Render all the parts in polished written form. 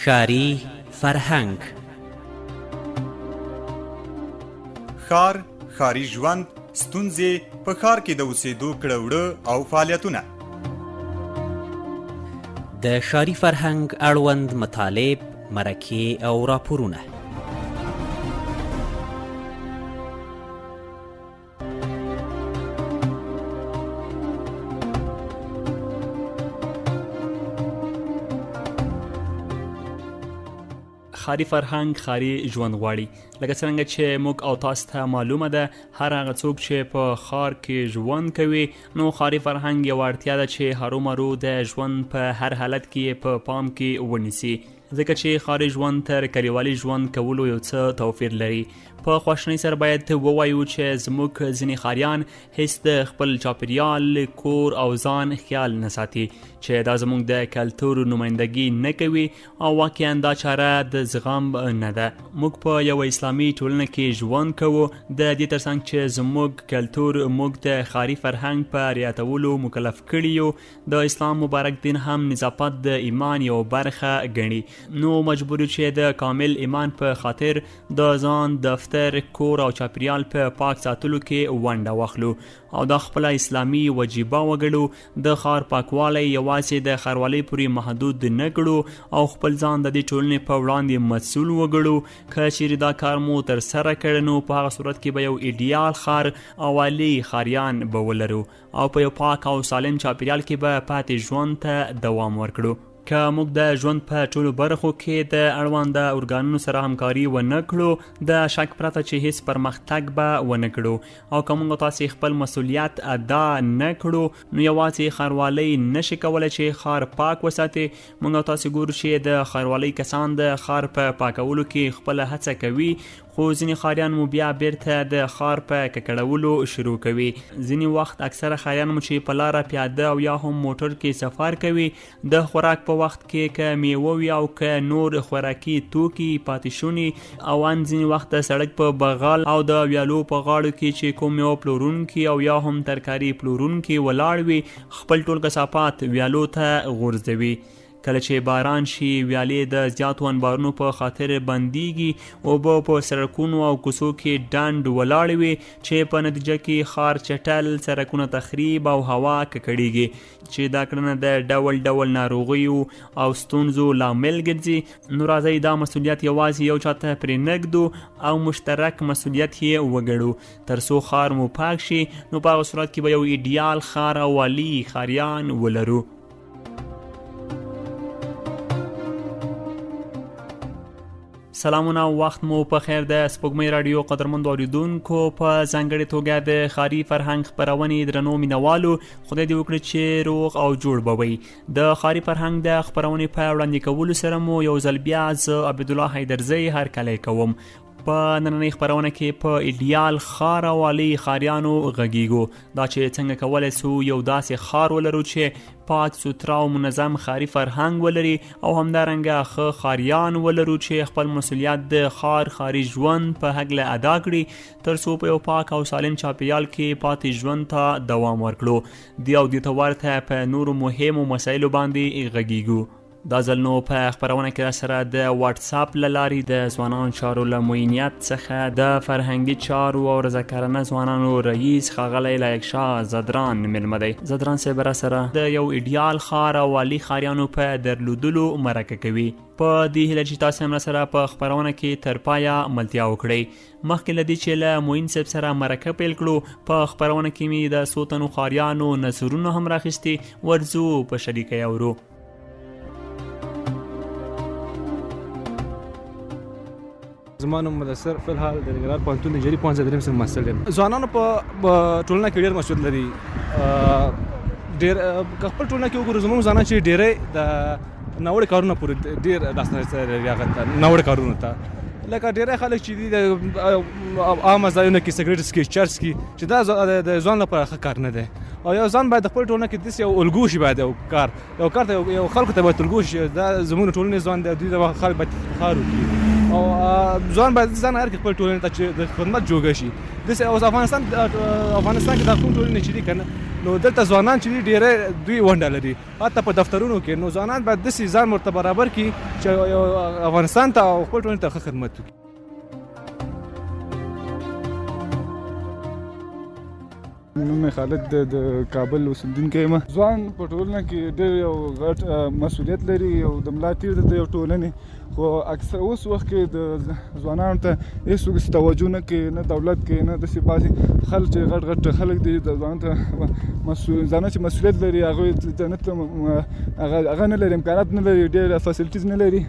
ښاري فرهنګ. ښار، ښاري ژوند، ستونزې، په ښار کې د اوسېدو کړه او فعالیتونه. د ښاري فرهنګ اړوند مطالب، مرکې او راپورونه. ښاري فرهنګ ښاري ژوند غواړي. لکه څرنګه چې موږ او تاسو ته معلومه ده، هر هغه څوک چې په ښار کې ژوند کوي نو ښاري فرهنګ یوه اړتیا ده چې هرومرو د ژوند په هر حالت کې په پام کې ونیسي، ځکه چې ښاري ژوند تر کلیوالي ژوند کولو یو څه توپیر لري. په خواشنۍ سره باید ووایو چې زموږ ځینې ښاریان هیڅ د خپل چاپیریال، کور او ځان خیال نه ساتي، چې دا زموږ د کلتور نمایندګي نه کوي او واقعا دا چاره د زغم نه ده. موږ په یوه اسلامي ټولنه کې ژوند کوو، د دې ترڅنګ چې زموږ کلتور موږ د ښاري فرهنګ په رعایتولو مکلف کړي یو. د اسلام مبارک دین هم نظافت د ایمان یو برخه ګڼي، نو مجبور یو چې د کامل ایمان په خاطر د ځان، دفتر، کور او چاپیریال په پاک ساتلو کې ونډه واخلو او دا خپل اسلامي وجیبه وګړو. د ښار پاکوالی یوازې د ښاروالۍ پورې محدود نه کړو او خپل ځان د دې ټولنې په وړاندې مسؤل وګړو. که چیرې دا کار مو ترسره کړ نو په هغه صورت کې به یو ایډیال ښار او عالي ښاریان به ولرو او په یو پاک او سالم چاپیریال کې به پاتې ژوند ته دوام ورکړو. که موږ د ژوند په ټولو برخو کې د اړونده ارګانونو سره همکاري ونه کړو، د شک پرته چې هیڅ پرمختګ به ونه کړو. او که موږ تاسې خپل مسؤلیت ادا نه کړو نو یوازې ښاروالۍ نشي کولی چې ښار پاک وساتي. موږ تاسې ګورو چې د ښاروالۍ کسان د ښار په پاکولو کې خپله هڅه کوي، خو ځینې ښاریان مو بیا بیرته د ښار په ککړولو شروع کوي. ځینې وخت اکثره ښاریان مو چې په لاره پیاده او یا هم موټر کې سفر کوي، د خوراک په وخت کې که میوه وي او که نور خوراکي توکي پاتې شوني او ان ځینې وخت د سړک په بغل او د ویالو په غاړو کې چې کوم میوه پلورونکي او یا هم ترکاري پلورونکي ولاړ وي، خپل ټول کثافات ویالو ته غورځوي. کله چې باران شي، ویالې د زیاتو انبارونو په خاطر بندیږي، اوبه په سړکونو او کوڅو کې ډنډ ولاړې وي چې په نتیجه کې ښار چټل، سړکونه تخریب او هوا ککړیږي، چې دا کړنه د ډول ډول ناروغیو او ستونزو لامل ګرځي. نو راځئ دا مسؤلیت یوازې یو چاته پرې نږدو او مشترک مسؤلیت یې وګړو. تر څو ښار مو پاک شي نو په هغه صورت کې به یو ایډیال ښار او عالي ښاریان ولرو. سلامونه، وخت مو په خیر. د سپوږمۍ راډیو قدرمندو اوریدونکو، په ځانګړې توګه د ښاري فرهنګ خپرونې درنو مینوالو، خدای دې وکړي چې روغ او جوړ به وئ. د ښاري فرهنګ د خپرونې په وړاندې کولو سره مو یو ځل بیا زه عبدالله حیدرزی هرکلی کوم. په نننۍ خپرونه کې په ایډیال ښار او عالي ښاریانو غږیږو، دا چې څنګه کولی سو یو داسې ښار ولرو چې پاک، سوتره او منظم ښاري فرهنګ ولري او همدارنګه ښه ښاریان ولرو چې خپل مسؤلیت د ښاري ژوند په هکله ادا کړي، تر څو په یو پاک او سالم چاپیریال کې پاتې ژوند ته دوام ورکړو. دې او دې ته ورته په نورو مهمو مسایلو باندې غږیږو. دا ځل نو په خپرونه کې سره د واتساپ له لارې د ځوانانو چارو له معینیت څخه د فرهنګي چارو او رضاکارانه ځوانانو رئیس ښاغلی لایق شاه زدران مېلمه دی. زدران صاحب راسره د یو ایډیال ښار او عالي ښاریانو په درلودلو مرکه کوي. په دې هیله چې تاسو هم راسره په خپرونه کې تر پایه ملتیا وکړئ. مخکې له دې چې له معین صاحب سره مرکه پیل کړو، په خپرونه کې مې د څو تنو ښاریانو نظرونه هم راخیستي، ورځو په شریکه اورو. زما نوم مدثر فلحال د ننګرهار پوهنتون د انجینري پوهنځي دریم صنف محصل یم. ځوانانو په ټولنه کې ډېر مسؤلیت لري. ډېر که خپل ټولنه کې وګورو، زموږ ځوانان چې ډېری د ناوړه کارونو پورې ډېر لاسرسی لري هغه ته، ناوړه کارونو ته. لکه ډېری خلک چې دي د عامه ځایونو کې سګرټ څښي، چرس څښي، چې دا د ځوان لپاره ښه کار نه دی. او یو ځوان باید د خپل ټولنه کې داسې یو الګو شي، باید یو کار ته یو خلکو ته باید الګو شي. دا زموږ ټولنې ځوان دی، دوی د خلک باید افتخار وکړي او ځوان باید ځان هر خپل ټولنې ته چې د خدمت جوګه شي. داسې اوس افغانستان کې دا کوم ټولنې چې دي که نه، نو دلته ځوانان چې دي ډېری دوی ونډه لري، حتی په دفترونو کې. نو ځوانان باید داسې ځان ورته برابر کړي چې چې افغانستان ته او خپل ټولنې ته ښه خدمت وکړي. نوم خالد د کابل اوسیدونکی یم. ځوان په ټولنه کې ډېر یو غټ مسؤلیت لري او د ملا تیر د یو ټولنې، خو اکثر اوس وخت کې د ځوانانو ته هېڅوک توجه نه کوي، نه دولت کوي، نه داسې بعضې خلک چې غټ غټ خلک دي د ځوانانو ته ځوانان چې مسؤلیت لري هغوی ته هغه نه لري، امکانات نه لري، ډېر فیسلټیز نه لري.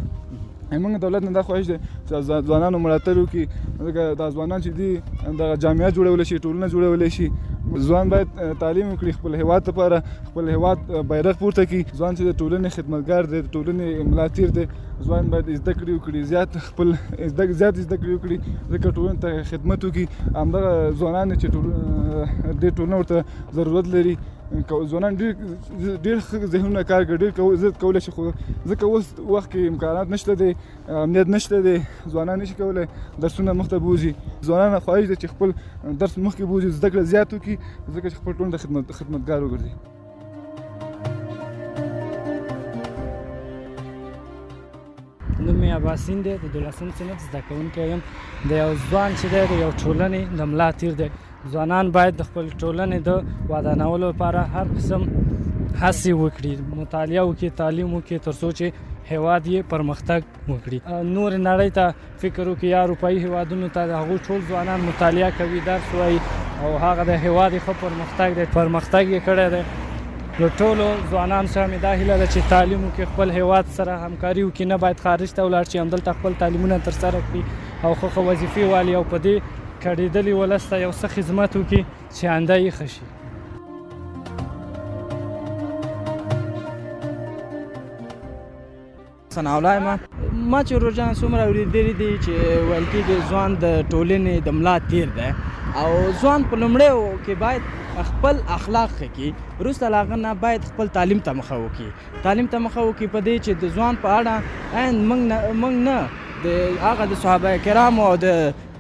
موږ دولت نه دا خواهش دی چې ځوانانو ملاتړ وکړي، ځکه دا ځوانان چې دي د جامعه جوړولی شي، ټولنه جوړولی شي. ځوان باید تعلیم وکړي، خپل هیواد لپاره خپل هیواد بیرغ پورته کړي. ځوان چې د ټولنې خدمتګار دی، د ټولنې ملا تیر دی، ځوان باید زده کړې وکړي، زیات زده کړې وکړي، ځکه ټولنې ته خدمت وکړي. همدغه ځوانان چې دې ټولنه ورته ضرورت لري. ځوانان ډېر ښه ذهنونه کار کوي، ډېر زیات کولی شي، خو ځکه اوس وخت کې امکانات نشته دی، امنیت نشته دی، ځوانان نشي کولی درسونه مخته بوځي. ځوانان خواهش دی چې خپل درس مخکې بوځي، زده کړه زیات وکړي، ځکه چې خپل ټولنې ته خدمتګار وګرځي. نوم مې عباسین دی، د 12م صنف زده کوونکی یم. د یو ځوان چې دی د یو ټولنې د ملا تیر دی. ځوانان باید د خپل ټولنې د ودانولو لپاره هر قسم هڅې وکړي، مطالعه وکړي، تعلیم وکړي، تر څو چې هیواد یې پرمختګ وکړي. نور نړۍ ته فکر وکړي، یا اروپایي هیوادونو ته د هغوی ټول ځوانان مطالعه کوي، درس وایي، او هغه د هیواد یې ښه پرمختګ یې کړی دی. له ټولو ځوانانو سره مې دا هیله ده چې تعلیم وکړي، خپل هیواد سره همکاري وکړي، نه باید خارج ته ولاړ شي، همدلته خپل تعلیمونه ترسره کړي او ښه وظیفې والي، او په دې کړېدلي ولس ته یو څه خدمت وکړي چې آینده یې ښه شي. ثناءالله یم. ما چې ورور جان څومره اورېدلي دي چې ویل کېږي ځوان د ټولنې د ملا تیر دی، او ځوان په لومړیو کې باید خپل اخلاق ښه کړي، وروسته له هغه نه باید خپل تعلیم ته مخه وکړي په دې چې د ځوان په اړه موږ نه د هغه د صحابه کرامو او د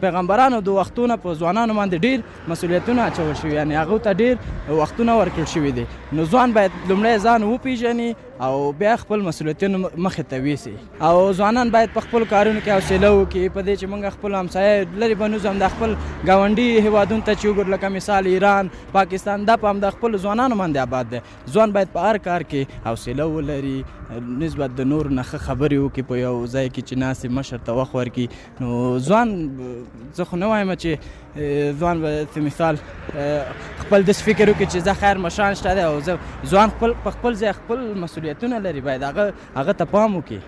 پیغمبرانو د وختونو په ځوانانو باندې ډېر مسؤلیتونه اچول شوي، یعنی هغو ته ډېر وختونه ورکړل شوي دي. نو ځوان باید لومړی ځان وپېژني او بیا خپل مسؤلیتونه مخې ته ویسي، او ځوانان باید په خپلو کارونو کې حوصله وکړي په دې چې موږ خپل همسایه لرې به نوځو، د خپل ګاونډي هیوادونو ته چې وګورو، لکه مثال ایران، پاکستان، دا په همدا خپلو ځوانانو باندې آباد دی. ځوان باید په هر کار کې حوصله ولري، نسبت د نورو نه ښه خبرې وکړي، په یو ځای کې چې ناست مشر ته وخت ورکړي. نو ځوان زه خو نه وایم چې ځوان به مثال خپل داسې فکر وکړي چې زه خیر مشران شته دی، او ځوان په خپل ځای خپل مسؤلیتونه لري، باید هغه ته پام وکړي.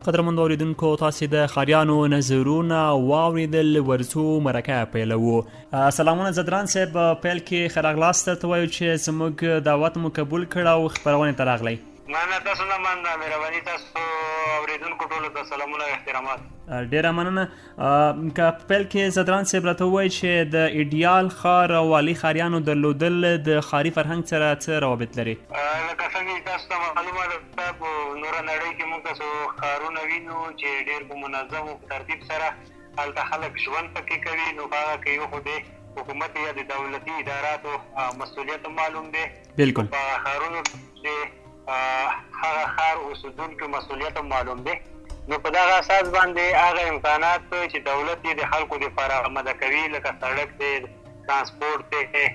قدرمنو اوریدونکو، تاسې د ښاریانو نظرونه واورېدل. ورځو مرکه پیلوو. سلامونه زدران صاحب، پیل کې ښه راغلاست درته وایو چې زموږ دعوت مو قبول کړ او خپرونې ته راغلی. مننه، تاسو نه مننه، مهرباني تاسو اوریدونکو ټولو ته سلامونه او احترامات. ډیره مننه. که پیل کې زدران صاحب راته ووایي چې د ایډیال ښار او والي ښاریانو درلودل د ښاري فرهنګ سره څه روابط لري؟ لکه څنګه تاسو ته معلومه ده، په نوره نړۍ کې موږ تاسو ښارونه وینو چې ډېر په منظم او ترتیب سره هلته خلک ژوند پکې کوي. نو په هغه کې یو خو د حکومت یا د دولتي اداراتو مسؤلیت معلوم دی. بالکل. په ښارونو کې هغه ښار اوسېدونکو مسؤلیت معلوم دی. نو په دغه اساس باندې هغه امکانات چې دولت یې د خلکو دپاره آماده کوي، لکه سړک دی، ترانسپورټ دی،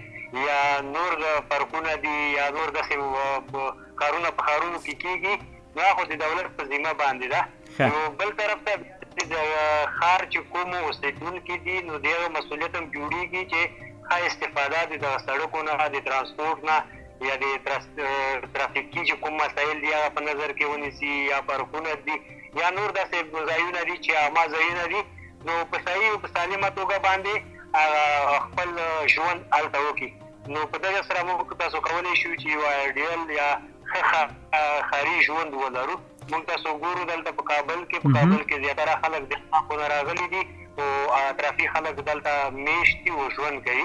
یا نور پارکونه دي، یا نور داسې کارونه په ښارونو کې کېږي، نو هغه خو د دولت په ذمه باندې ده. نو بل طرف ته د ښار چې کوم اوسېدونکي دي، نو د هغه مسؤلیت هم جوړېږي چې ښه استفاده د دغه سړکو نه، د ترانسپورټ نه، یا د ترافیکي چې کوم مسایل دي هغه په نظر کې ونیسي، یا پارکونه دي، یا نور داسې ځایونه دي چې عامه ځایونه دي. نو په صحیح او په سالمه توګه باندې خپل ژوند هلته وکړي. نو په دغه سره موږ تاسو کولی شو چې یو ایډیل یا ښه ښاري ژوند ولرو. موږ تاسو ګورو دلته په کابل کې زیاتره خلک د خلکو نه راغلي دي، او اطرافي خلک دلته میشت دي او ژوند کوي.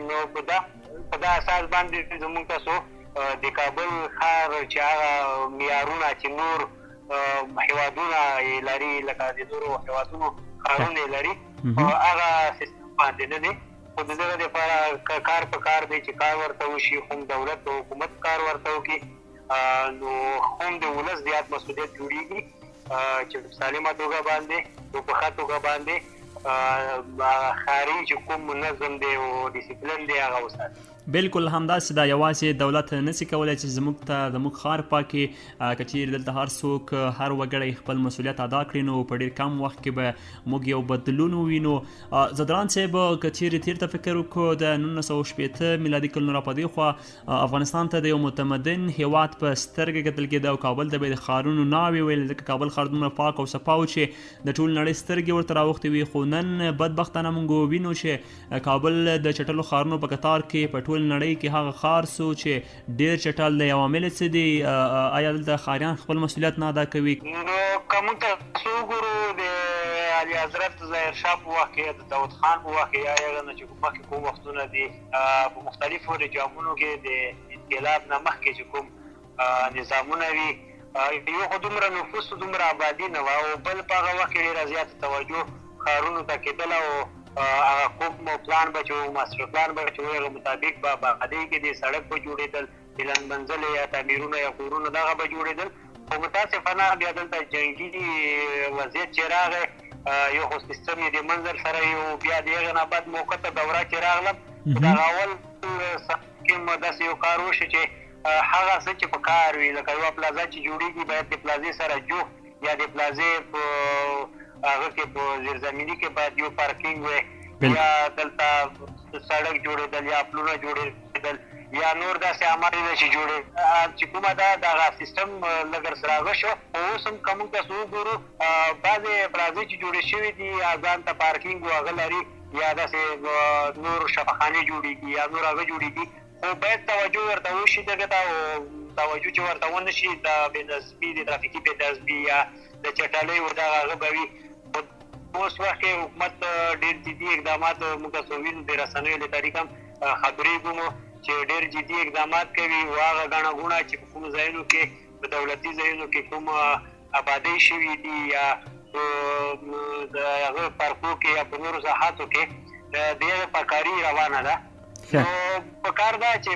نو په دا اساس باندې زموږ تاسو د کابل ښار چې هغه معیارونه چې نور هیوادونه یې لري، لکه د نورو هیوادونو ښارونه یې لري، هغه سیستم باندې نه دی. خو د دغه دپاره کار په کار دی چې کار ورته وشي، خو دولت او حکومت کار ورته وکړي، نو هم د ولس زیات مسؤلیت جوړېږي چې په سالمه توګه باندې په ښه توګه باندې ښاري چې کوم منظم دی او ډیسپلین دی هغه وساتي. بالکل همداسې دا یوازې دولت نشي کولی چې زموږ ته زموږ ښار پاکي که چیرې دلته هر څوک هر وګړی خپل مسؤلیت ادا کړي نو په ډېر کم وخت کې به موږ یو بدلون ووینو. زدران صاحب که چیرې تیر ته فکر وکړو د 1960 میلادي کلونو را په دې خوا افغانستان ته د یو متمدن هیواد په سترګه کتل کېده او کابل ته به د ښارونو ناوې ویل، ځکه کابل ښار دومره پاک او صفا و چې د ټول نړۍ سترګې ورته راوختې وي. خو نن بدبختانه موږ وینو چې کابل د چټلو ښارونو په کتار کې په ټول نړۍ کې هغه ښار سو چې ډېر چټل دی. عوامل څه دي؟ آیا دلته ښاریان خپل مسؤلیت نه ادا کوي؟ نو که موږ تاسو وګورو د اعلی حضرت ظاهر شاه په وخت کې، د داود خان په وخت کې، یا هغه نه چې مخکې کوم وختونه دي په مختلفو رژیمونو کې د انقلاب نه مخکې چې کوم نظامونه وي، یو خو دومره نفوس دومره آبادي نه وه، او بل په هغه وخت کې ډېره زیاته توجه ښارونو ته کېدله، او هغه کوم پلان به چې ماسټر پلان به چې هغه مطابق به باقاعدګۍ کې د سړک به جوړېدل، پلان منزل یا تعمیرونه یا کورونه دغه به جوړېدل. خو متاسفانه بیا دلته جنګي وضعیت چې راغی، یو خو سیستم یې د منظر سره یو بیا د هغه نه بعد موقته دوره چې راغله، دغه اول کې داسې یو کار وشو چې هغه څه چې په کار وي، لکه یوه پلازه چې جوړېږي باید د پلازې سره جوخت یا د پلازې په هغه کې په زیرزمیني کې باید یو پارکینګ وي، یا دلته سړک جوړېدل یا پلونه جوړېدل یا نور داسې عملونه چې جوړېدل چې کومه ده دغه سیستم لږ رسراغه شو. خو اوس هم که موږ تاسو وګورو بعضې پلازې چې جوړې شوي دي یا ځان ته پارکینګ هغه لري یا داسې نور شفاخانې جوړېږي یا نور هغه جوړېږي، خو باید توجه ورته وشي دغه ته، او توجه چې ورته ونه شي د بېنظمي د ترافیکي بېنظمي یا د چټلۍ و دغه هغه به وي. اوس وخت کې حکومت ډېر جدي اقدامات موږ تاسو وینو، د رسنیو له طریقه خبرېږو چې ډېر جدي اقدامات کوي، او هغه ګڼه ګوڼه چې په کومو ځایونو کې په دولتي ځایونو کې کوم آبادۍ شوي دي یا د هغه پارکو کې یا په نورو ساحاتو کې د هغه پاکاري روانه ده. نو پکار ده چې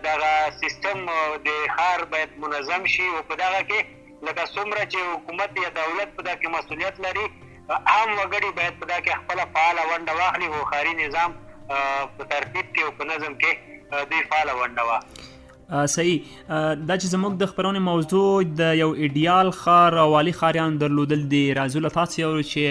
دغه سیستم د ښار باید منظم شي، او په دغه کې لکه څومره چې حکومت یا دولت په دغه کې مسؤلیت لري، عام وګړي باید په دغه کې خپله فعاله ونډه واخلي، او ښاري نظام په ترتیب کې او په نظم کې دوی فعاله ونډه واخلي. صحیح. دا چې زموږ د خپرونې موضوع د یو ایډیال ښار او عالي ښاریان درلودل دي، راځو له تاسو یو چې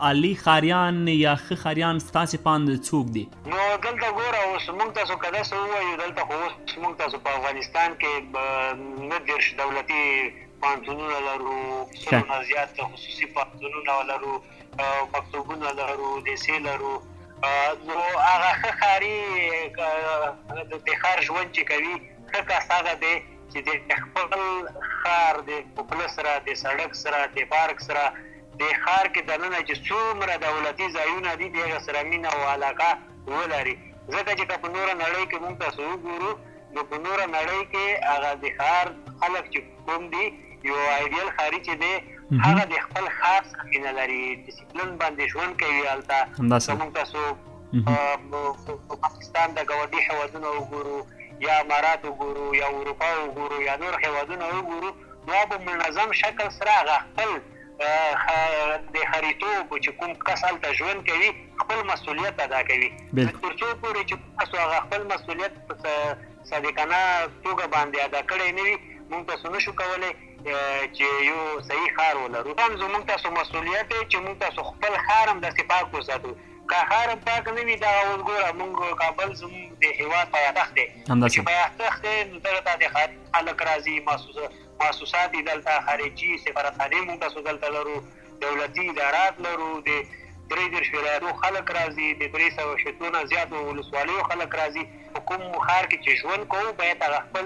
عالي ښاریان یا ښه ښاریان ستاسې په اند څوک دي؟ نو دلته ګوره اوس موږ تاسو که داسې ووایو، دلته خو اوس موږ تاسو په افغانستان کې 19 دولتي پوهنتونونه لرو، سلونه زیات خصوصي پوهنتونونه لرو، مکتوبونه لرو، دیسې لرو. نو هغه ښه ښاري د ښار ژوند چې کوي ښه کس هغه دی چې د خپل ښار د پله سره، د سړک سره، د پارک سره، د ښار کې دننه چې څومره دولتي ځایونه دي د هغه سره مینه او علاقه ولري. ځکه چې که په نوره نړۍ کې موږ تاسو وګورو، نو په نوره نړۍ کې هغه د ښار خلک چې کوم دي، یو ایډیل ښاري چې دی هغه د خپل ښار څخه مینه لري، ډسپلین باندې ژوند کوي. هلته که موږ تاسو په پاکستان د ګاونډي هېوادونه وګورو یا امارات وګورو یا اروپا وګورو یا نور هېوادونه وګورو، نو به منظم شکل سره هغه خپل د خریتوب چې کوم کس هلته ژوند کوي خپل مسؤلیت ادا کوي. تر څو پورې چې تاسو هغه خپل مسؤلیت په صادقانه توګه باندې ادا کړی نه وي، موږ تاسو نشو کولی چې یو صحیح ښار ولرو. هم زموږ تاسو مسؤلیت دی چې موږ تاسو خپل ښار هم داسې پاک وساتو. که ښار هم پاک نه وي، دغه اوس ګوره موږ کابل زموږ د هېواد پایتخت دی، چې پایتخت دی نو دغه ته د خارجي خلک راځي، محسوسات دي دلته، خارجي سفارتخانې موږ تاسو دلته لرو، دولتي ادارات لرو، د 33 ولایتو خلک راځي، د 300 شتونه زیاتو ولسوالیو خلک راځي. په کوم ښار کې چې ژوند کوو باید هغه خپل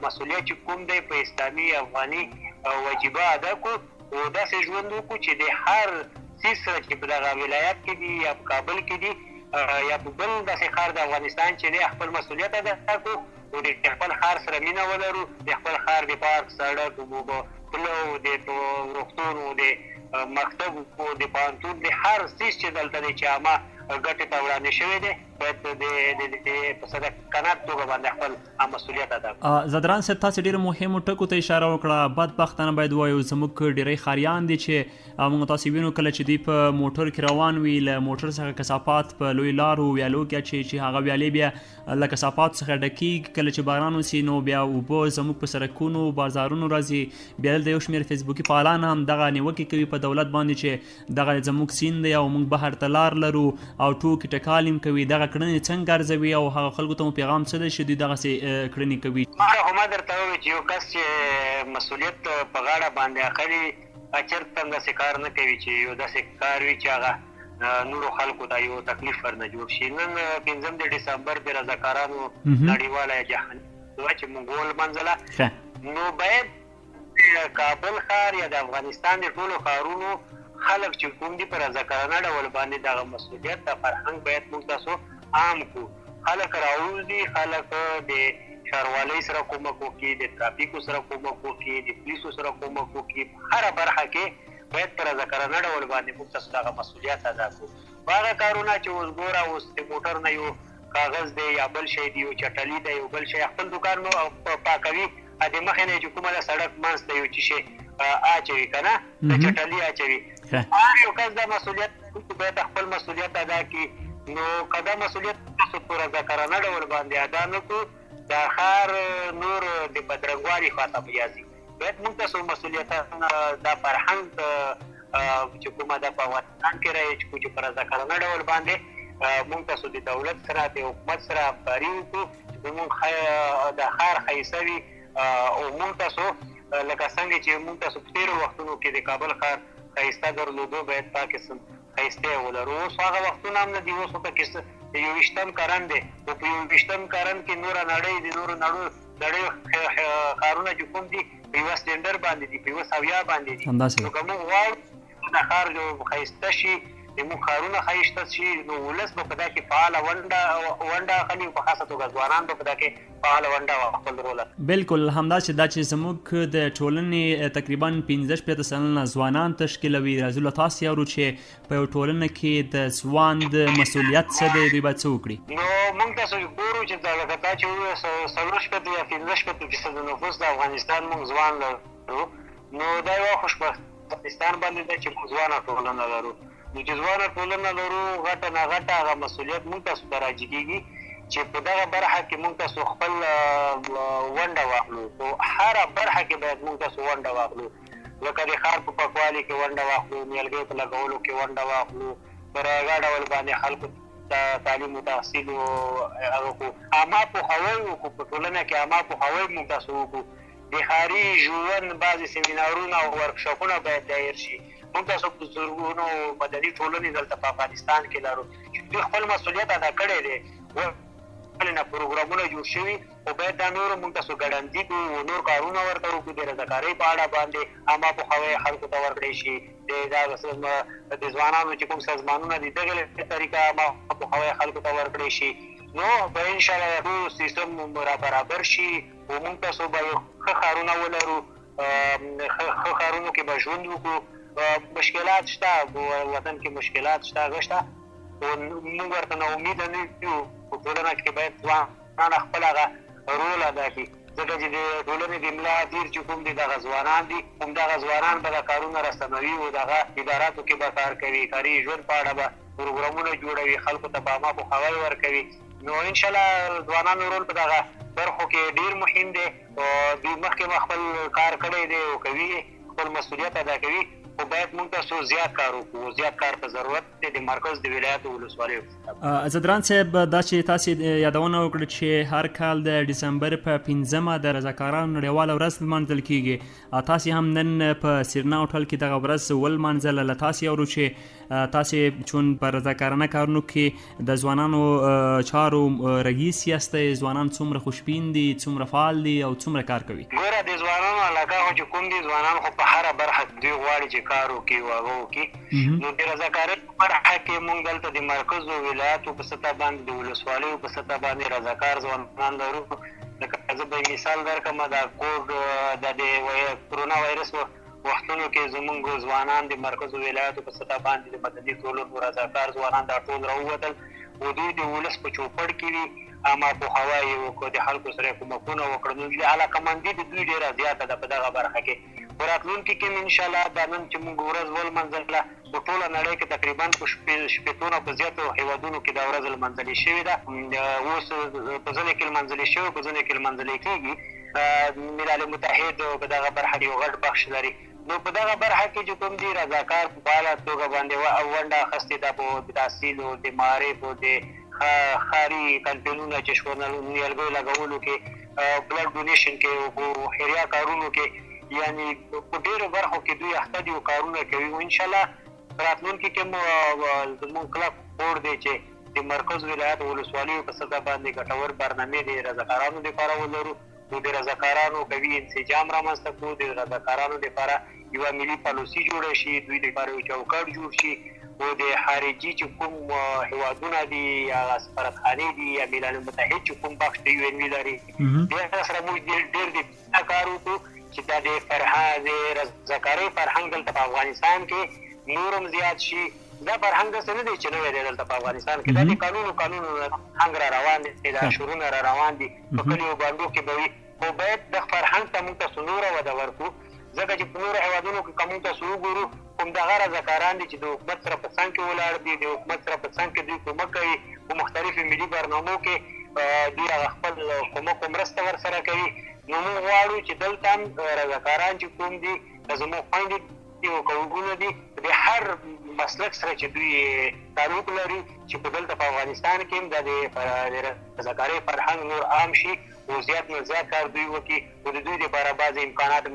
مسؤلیت چې کوم دی په اسلامي افغاني واجبه ادا کړو، او داسې ژوند وکړو چې د هر څیز سره چې په دغه ولایت کې دي یا په کابل کې دي یا په بل داسې ښار د افغانستان چې دی خپل مسؤلیت ادا کړو، او د خپل ښار سره مینه ولرو، د خپل ښار د پارک، سړک، پلو، د روغتون، د مکتب، د پوهنتون، د هر څیز چې دلته دی چې عامه ګټې ته وړاندې شوی دی باید د په صداقانه توګه باندې خپل مسؤلیت ادا کړي. زدران صاحب تاسو ډېرو مهمو ټکو ته اشاره وکړه. بدبختانه باید ووایو زموږ ډېری ښاریان دي چې موږ تاسو وینو کله چې دوی په موټر کې روان وي له موټر څخه کثافات په لوی لارو ویالو کې چې هغه ویالې بیا له کثافاتو څخه ډکېږي. کله چې باران وسي نو بیا اوبه زموږ په سړکونو بازارونو راځي. بیا دلته یو شمېر فیسبوکي فعالان هم دغه نیوکې کوي په دولت باندې چې دغه زموږ سیند دی او موږ بهر ته لار لرو او ټوکې ټکال هم کوي. دغه کړنې څنګه ارزوي او هغه خلکو ته مو پیغام څه دی چې دوی دغسې کړنې کوي؟ ما درته وویل چې یو کس چې مسؤلیت په غاړه باندې اخلي چېرته هم داسې کار نه کوي چې یو داسې کار وي چې هغه نورو خلکو ته یو تکلیف ورنه جوړ شي. نن 5 د ډسمبر د رضاکارانو نړیواله جهاني ورځ چې موږ ولمانځله نو باید کابل ښار یا د افغانستان د ټولو ښارونو خلک چې کوم دي په رضاکارانه ډول باندې دغه مسؤلیت د فرهنګ باید موږ تاسو عام کړو. خلک راوځي، خلک د ښاروالۍ سره کومک وکړي، د ترافیکو سره کومک وکړي، د پولیسو سره کومک وکړي. په هره برخه کې باید په رضاکارانه ډول باندې موږ تاسو دغه مسؤلیت ادا کړو. هغه کارونه چې اوس ګوره اوس د موټر نه یو کاغذ دی یا بل شی دی، یو چټلي دی، یو بل شی خپل دوکان پاکوي، د مخې نه چې کومه د سړک منځ ته یو څه شی اچوي که نه د چټلي اچوي. هر یو کس دا مسؤلیت باید خپل مسؤلیت ادا کړي. نو که دا مسؤلیت تاسو په رضاکارانه ډول باندې ادا نه کړو دا ښار نور د بدرنګوالي خواته بیاځي. باید موږ تاسو مسؤلیتونه دا فرهنګ چې کومه ده په افغانستان کې رایج کړو چې په رضاکارانه ډول باندې موږ تاسو د دولت سره د حکومت سره همکاري وکړو چې موږ د ښار ښایسته وي او موږ تاسو لکه څنګه چې موږ تاسو په تېرو وختونو کې د کابل ښار ښایسته درلودو باید پاکستان ښایسته ولرو. اوس هغه وختونه هم نه دي. اوس پکې 21م قرن دی او په 21م قرن کې نوره نړۍ د نورو نړۍ ښارونه چې کوم دي په یوه سټنډر باندې دي، په یوه سویه باندې دي. نو که موږ غواړو د ښار ښایسته شي، زموږ ښارونه ښایسته شي، نو ولس به په دا کې فعاله ونډه اخلي او په خاصه توګه ځوانان به په دا کې فعاله ونډه واخلي رول. بالکل همداسې دا چې زموږ د ټولنې تقریبا 15-16 سلنه ځوانان تشکیلوي. راځو له تاسو یارو چې په یو ټولنه کې د ځوان د مسؤلیت څه دی، دوی باید څه وکړي؟ نو موږ تاسو ګورو چې دا لکه تا چې وویل 40% یا 15% د نفوس د افغانستان موږ ځوان لرو. نو دا یوه خوشبختستان باندې ده چې موږ ځوانه ټولنه لرو. نو چې ځوانه ټولنه لرو غټه نه غټه هغه مسؤلیت موږ تاسو ته راجګېږي چې په دغه برخه کې موږ تاسو خپل ونډه واخلو. په هره برخه کې باید موږ تاسو ونډه واخلو. لکه د ښار په پاکوالي کې ونډه واخلو، نیالګیو په لګولو کې ونډه واخلو، په رایګا ډول باندې خلکو ته تعلیم و تحصیل هغه کړو، عامه پوهاوی وکړو. په ټولنه کې عامه پوهاوی موږ تاسو وکړو. د ښاري ژوند بعضې سیمینارونه او ورکشاپونه باید دایر شي. موږ تاسو په زرګونو مدني ټولنې دلته په افغانستان کې لرو چې دوی خپل مسؤلیت ادا کړی دی. ولې نه پروګرامونه جوړ شوي او باید دا نور موږ تاسو ګړندي کړو، نور کارونه ورته وکړو. د رضاکارۍ په اړه باندې عامه پوهاوی خلکو ته ورکړی شي. د ځوانانو چې کوم سازمانونه دي دغه طریقه عامه پوهاوی خلکو ته ورکړی شي. نو به انشاءالله ټول سیستم را برابر شي او موږ تاسو به ښه ښارونه ولرو، ښه ښارونو کې به ژوند وکړو. مشکلات شته، وطن کې مشکلات شته، هغه شته او موږ ورته نا امیده نه یو. په ټولنه کې باید ځوانان خپل هغه رول ادا کړي، ځکه چې د ټولنې د ملا تیر چې کوم دي دغه ځوانان دي، همدغه ځوانان به دا کارونه رسنوي او دغه اداراتو کې به کار کوي، کاري ژوند په اړه به پروګرامونه جوړوي، خلکو ته به عامه پوهاوی ورکوي. نو انشاءالله ځوانانو رول په دغه برخو کې ډېر مهم دی. دوی مخکې خپل کار کړی دی او کوي، خپل مسؤلیت ادا کوي. خو باید موږ تاسو زیات کار وکړو. زیات کار ته ضرورت دی د مرکز د ولایت او ولسوالیو. زدران صاحب دا چې تاسو یادونه وکړه چې هر کال د ډسمبر په 15مه د رضاکارانو نړیواله ورځ لمانځل کیږي. تاسو هم نن په سیرنا هوټل کې دغه ورځ ولمانځله. له تاسو یو چې تاسو چون په رضاکارانه کارونو کې د ځوانانو چارو رئیس یاستئ، ځوانان څومره خوشبین دي، څومره فعال دي او څومره کار کوي؟ ګوره د ځوانانو علاقه خو چې کوم دي ځوانان خو په هره برخه دوی غواړي چې کار وکړي او هغه وکړي. نو د رضاکارۍ په برخه کې موږ دلته د مرکز او ولایاتو په سطح باندې د ولسوالیو په سطح باندې رضاکار ځوانان لرو. لکه زه به مثال درکړم، دا کوډ د کرونا وایرس وختونو کې زمونږ ځوانان د مرکز ولایتو په سطح باندې د مدني ټولنو رضاکار ځوانان دا ټول راووتل او دوی د ولس په چوپړ کې وي اما پوهاوی یې وکړو د خلکو سره کومکونه وکړل نو د علاقمندي د دوی ډېره زیاته ده په دغه برخه کې په راتلونکي کې انشاءالله دا نن چې موږ ورځ ولمنځله په ټوله نړۍ کې تقریبا په شپېتو نه په زیاتو هېوادونو کې دا ورځ لمنځلې شوې ده اوس په ځینې کې لمنځلې شوې په ځینې کې لمنځلې کېږي ملل متحد په دغه برخه کې یو غټ بخش لري نو په دغه برخه کې چې کوم دي رضاکار په فعاله توګه باندې ونډه اخیستې ده په تحصیل او د معارف او د ښاري کمپینونه چې شول نیالګیو لګولو کې بلډ ډونیشن کې او خیریه کارونو کې یعنی په ډېرو برخو کې دوی اخته دي او کارونه کوي او انشاءالله راتلونکي کې مو زموږ کلک هوډ دی چې د مرکز ولایت ولسوالیو په سطح باندې ګټور برنامې د رضاکارانو لپاره ولرو نو د رضاکارانو قوي انسجام رامنځته کړو د رضاکارانو لپاره یوه ملي پالیسي جوړه شي دوی لپاره یو چوکاټ جوړ شي او د خارجي چې کوم هیوادونه دي یا سفارتخانې دي یا ملل متحد چې کوم بخش د یو ان وي لري دې سره موږ ډېر د کار وکړو چې دا د فرهنګ رضاکارۍ فرهنګ دلته په افغانستان کې نورم زیات شي دا فرهنګ داسې نه دی چې نوی دی دلته په افغانستان کې دا د قانونو فرهنګ را روان دی دا شعورونه را روان دي په کلیو بانډو کې به وي خو باید د فرهنګ ته موږ تاسو نوره وده ورکړو ځکه چې په نورو هېوادونو کې که موږ تاسو وګورو کوم دغه رضاکاران دي چې د حکومت سره په څنګ کې ولاړ دي د حکومت سره په څنګ کې دوی کومک کوي په مختلفو ملي برنامو کې دوی هغه خپل کومک او مرسته ورسره کوي نو موږ غواړو چې دلته هم رضاکاران چې کوم دي زموږ خویندې دي او کوګونه دي د هر مسلک سره چې دوی تعلق لري چې په دلته په افغانستان کې هم د رضاکارۍ فرهنګ نور عام شي او زیات نه زیات کار دوی وکړي او د دوی دپاره بعضې امکانات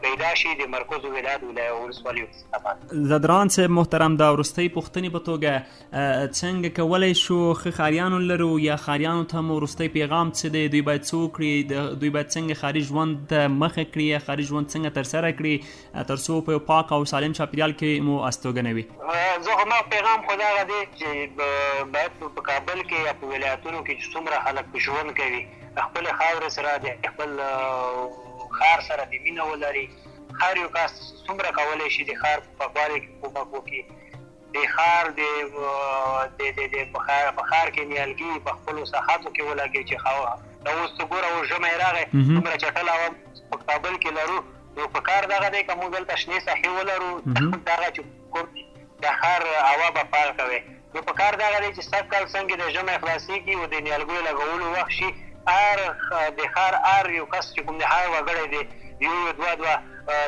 پیدا شي د مرکز ولایت ولسوالیو په سطح باندې. زدران صاحب محترم دا وروستۍ پوښتنې په توګه څنګه کولی شو ښه ښاریانو لرو یا ښاریانو ته مو وروستی پیغام څه دی دوی باید څه وکړي دوی باید څنګه ښاري ژوند ته مخه کړي یا ښاري ژوند څنګه ترسره کړي تر څو په یو پاک او سالم چاپیریال کې مو استوګنه وي؟ زه خو ما پیغام خو دغه دی چې باید په کابل کې یا په ولایتونو کې چې څومره خلک په ژوند کوي خپلې خاورې سره د خپل ښار سره د مینه ولري هر یو کس څومره کولی شي د ښار په پاکوالي کې کومک وکړي د ښار په ښار کې نیالګي په خپلو ساحاتو کې ولګوي چې دا اوس ته ګوره اوس ژمی راغی څومره چټل هوا په کابل کې لرو نو په کار دغه دی که موږ دلته شنې ساحې ولرو دغه چې کوم د ښار هوا به پاکه وي نو په کار دغه دی چې سږ کال څنګه د ژمی خلاصېږي او د نیالګیو لګولو وخت شي د ښار هر یو کس چې کوم د ښار وګړی دی یو دوه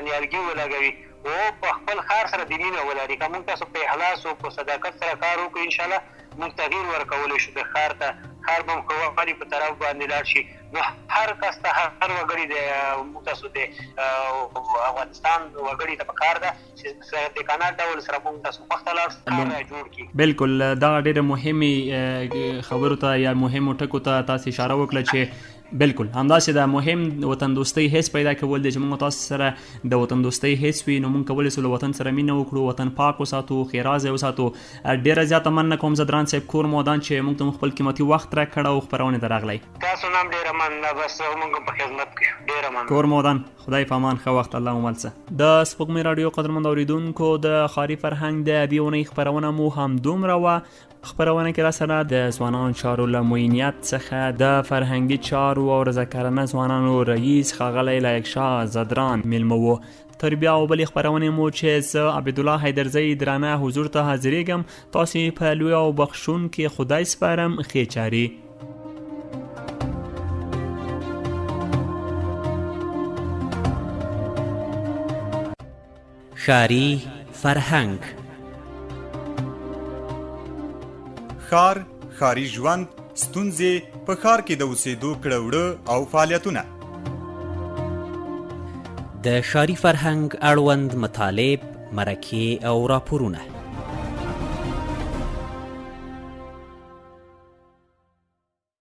نیالګي ولګوي او په خپل ښار سره د مینه ولري که موږ تاسو په اخلاص او په صداقت سره کار وکړو انشاءالله موږ تغییر ورکولی شو د ښار ته ښار به ښه والي په طرف باندې لاړ شي نو هر کس ته هر وګړي د موږ تاسو د افغانستان وګړي ته پکار ده چې د قانون ډول سره موږ تاسو مخته لاړ کار جوړ کړي. بالکل دا ډېره مهمې خبرو ته یا مهمو ټکو ته تاسو اشاره وکړه چې بالکل همداسې د مهم وطن دوستۍ حس پیدا کول دی چې موږ تاسو سره د وطن دوستۍ حس وي نو موږ کولی سو له وطن سره مینه وکړو وطن پاک وساتو ښېرازه وساتو. ډېره زیاته مننه کوم زدران صاحب کور مودان چې موږ ته خپل قیمتي وخت راکړه او خپرونې ته راغلی. تاسو هم ډېره مننه بس موږ په خدمت کې ډېره مننه. کور مودان خدای په امان ښه وخت الله مو مل څه. د سپوږمۍ راډیو قدرمند اورېدونکو د ښاري فرهنګ د دې اونۍ خپرونه مو همدومره وه. خبرونه کې را سره د ځوانانو چارو له معینیت څخه د فرهنګي چارو او رضاکارانه ځوانانو رئیس ښاغلی لایقشاه زدران میلمه و. تر بیا او بلې خپرونې مو چې زه عبدالله حیدرزی درانه حضور ته حاضرېږم تاسې په لوی او بخښونکي خدای سپارم ښې چارې. ښاري فرهنګ ښار ښاري ژوند ستونزې په ښار کې د اوسېدو کړهوړه او فعالیتونه د ښاري فرهنګ اړوند مطالب مرکې او راپورونه